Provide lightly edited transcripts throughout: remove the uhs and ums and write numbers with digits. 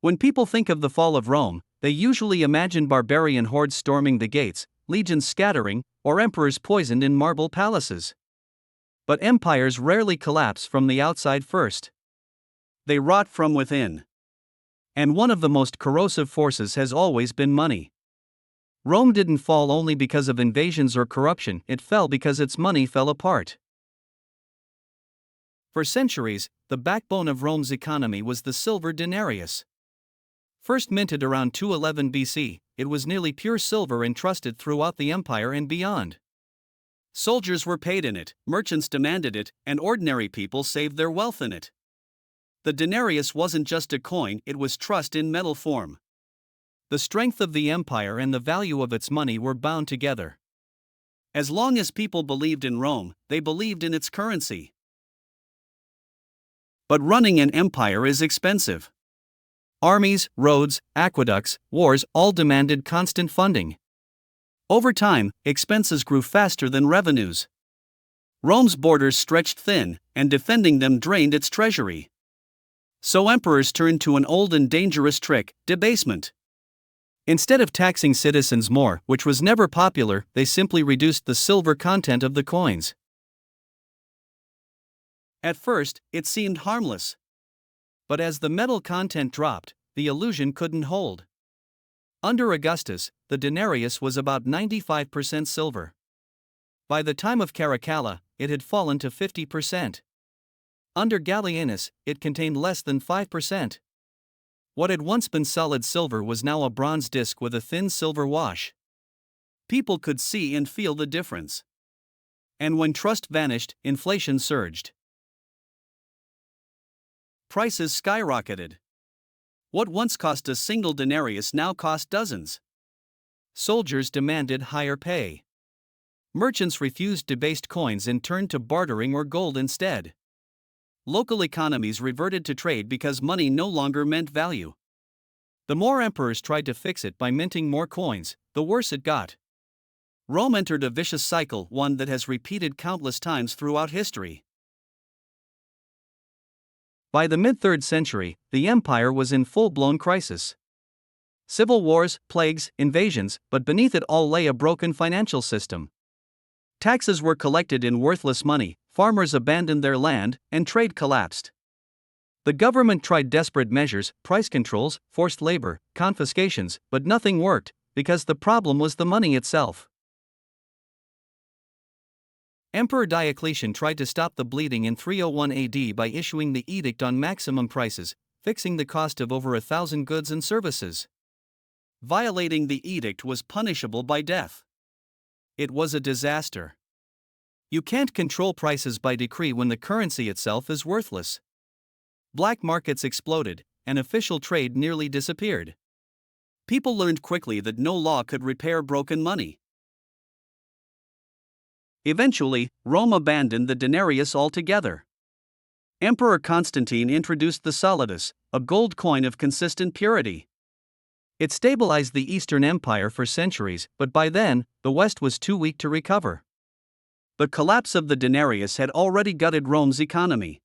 When people think of the fall of Rome, they usually imagine barbarian hordes storming the gates, legions scattering, or emperors poisoned in marble palaces. But empires rarely collapse from the outside first. They rot from within. And one of the most corrosive forces has always been money. Rome didn't fall only because of invasions or corruption, it fell because its money fell apart. For centuries, the backbone of Rome's economy was the silver denarius. First minted around 211 BC, it was nearly pure silver entrusted throughout the empire and beyond. Soldiers were paid in it, merchants demanded it, and ordinary people saved their wealth in it. The denarius wasn't just a coin, it was trust in metal form. The strength of the empire and the value of its money were bound together. As long as people believed in Rome, they believed in its currency. But running an empire is expensive. Armies, roads, aqueducts, wars all demanded constant funding. Over time, expenses grew faster than revenues. Rome's borders stretched thin, and defending them drained its treasury. So emperors turned to an old and dangerous trick: debasement. Instead of taxing citizens more, which was never popular, they simply reduced the silver content of the coins. At first, it seemed harmless. But as the metal content dropped, the illusion couldn't hold. Under Augustus, the denarius was about 95% silver. By the time of Caracalla, it had fallen to 50%. Under Gallienus, it contained less than 5%. What had once been solid silver was now a bronze disc with a thin silver wash. People could see and feel the difference. And when trust vanished, inflation surged. Prices skyrocketed. What once cost a single denarius now cost dozens. Soldiers demanded higher pay. Merchants refused debased coins and turned to bartering or gold instead. Local economies reverted to trade because money no longer meant value. The more emperors tried to fix it by minting more coins, the worse it got. Rome entered a vicious cycle, one that has repeated countless times throughout history. By the mid-3rd century, the empire was in full-blown crisis. Civil wars, plagues, invasions, but beneath it all lay a broken financial system. Taxes were collected in worthless money, farmers abandoned their land, and trade collapsed. The government tried desperate measures, price controls, forced labor, confiscations, but nothing worked, because the problem was the money itself. Emperor Diocletian tried to stop the bleeding in 301 AD by issuing the edict on maximum prices, fixing the cost of over 1,000 goods and services. Violating the edict was punishable by death. It was a disaster. You can't control prices by decree when the currency itself is worthless. Black markets exploded, and official trade nearly disappeared. People learned quickly that no law could repair broken money. Eventually, Rome abandoned the denarius altogether. Emperor Constantine introduced the solidus, a gold coin of consistent purity. It stabilized the Eastern Empire for centuries, but by then, the West was too weak to recover. The collapse of the denarius had already gutted Rome's economy.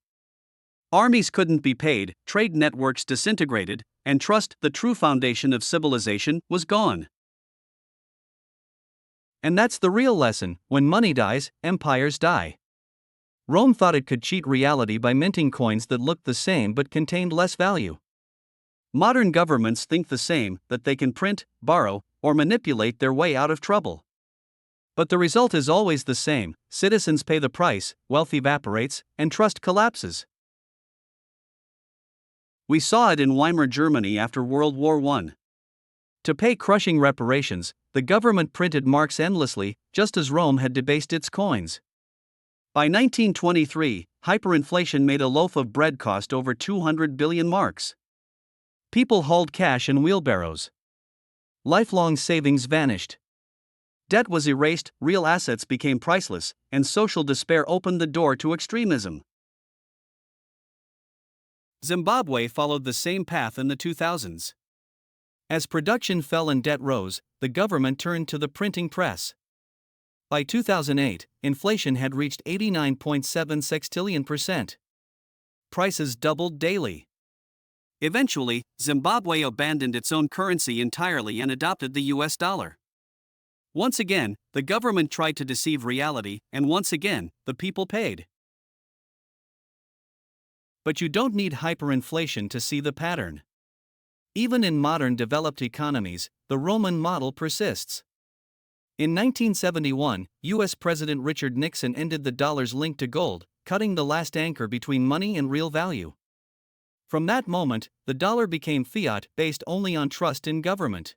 Armies couldn't be paid, trade networks disintegrated, and trust, the true foundation of civilization, was gone. And that's the real lesson: when money dies, empires die. Rome thought it could cheat reality by minting coins that looked the same but contained less value. Modern governments think the same, that they can print, borrow, or manipulate their way out of trouble. But the result is always the same: citizens pay the price, wealth evaporates, and trust collapses. We saw it in Weimar Germany after World War I. To pay crushing reparations, the government printed marks endlessly, just as Rome had debased its coins. By 1923, hyperinflation made a loaf of bread cost over 200 billion marks. People hauled cash in wheelbarrows. Lifelong savings vanished. Debt was erased, real assets became priceless, and social despair opened the door to extremism. Zimbabwe followed the same path in the 2000s. As production fell and debt rose, the government turned to the printing press. By 2008, inflation had reached 89.7 sextillion%. Prices doubled daily. Eventually, Zimbabwe abandoned its own currency entirely and adopted the US dollar. Once again, the government tried to deceive reality, and once again, the people paid. But you don't need hyperinflation to see the pattern. Even in modern developed economies, the Roman model persists. In 1971, US President Richard Nixon ended the dollar's link to gold, cutting the last anchor between money and real value. From that moment, the dollar became fiat based only on trust in government.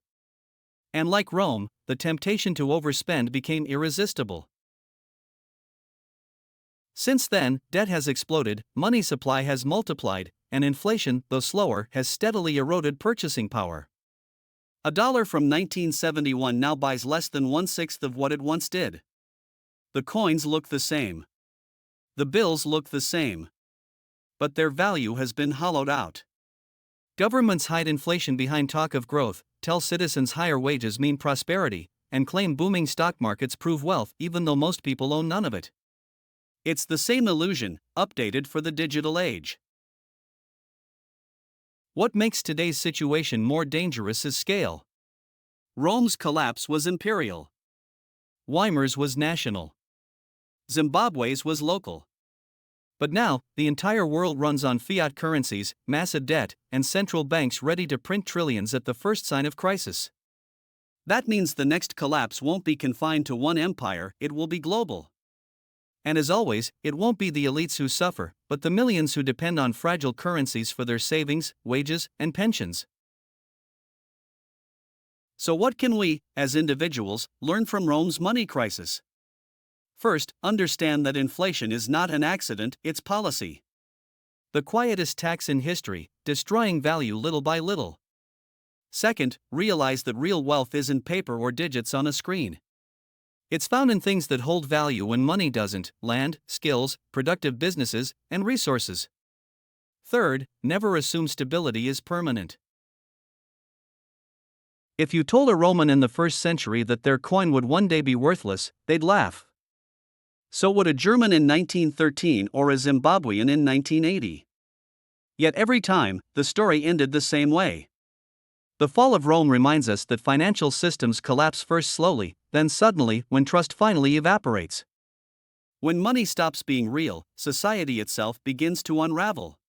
And like Rome, the temptation to overspend became irresistible. Since then, debt has exploded, money supply has multiplied, and inflation, though slower, has steadily eroded purchasing power. A dollar from 1971 now buys less than 1/6 of what it once did. The coins look the same. The bills look the same. But their value has been hollowed out. Governments hide inflation behind talk of growth, tell citizens higher wages mean prosperity, and claim booming stock markets prove wealth even though most people own none of it. It's the same illusion, updated for the digital age. What makes today's situation more dangerous is scale. Rome's collapse was imperial. Weimar's was national. Zimbabwe's was local. But now, the entire world runs on fiat currencies, massive debt, and central banks ready to print trillions at the first sign of crisis. That means the next collapse won't be confined to one empire, it will be global. And as always, it won't be the elites who suffer, but the millions who depend on fragile currencies for their savings, wages, and pensions. So what can we, as individuals, learn from Rome's money crisis? First, understand that inflation is not an accident, it's policy. The quietest tax in history, destroying value little by little. Second, realize that real wealth isn't paper or digits on a screen. It's found in things that hold value when money doesn't: land, skills, productive businesses, and resources. Third, never assume stability is permanent. If you told a Roman in the 1st century that their coin would one day be worthless, they'd laugh. So would a German in 1913 or a Zimbabwean in 1980. Yet every time, the story ended the same way. The fall of Rome reminds us that financial systems collapse first slowly, then suddenly when trust finally evaporates. When money stops being real, society itself begins to unravel.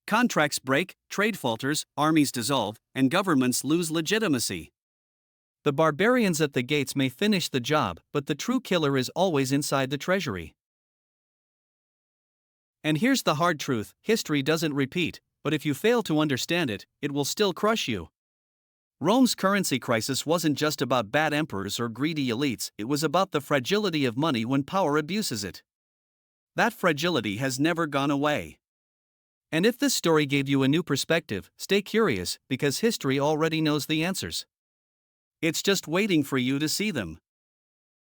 Contracts break, trade falters, armies dissolve, and governments lose legitimacy. The barbarians at the gates may finish the job, but the true killer is always inside the treasury. And here's the hard truth: history doesn't repeat, but if you fail to understand it, it will still crush you. Rome's currency crisis wasn't just about bad emperors or greedy elites, it was about the fragility of money when power abuses it. That fragility has never gone away. And if this story gave you a new perspective, stay curious, because history already knows the answers. It's just waiting for you to see them.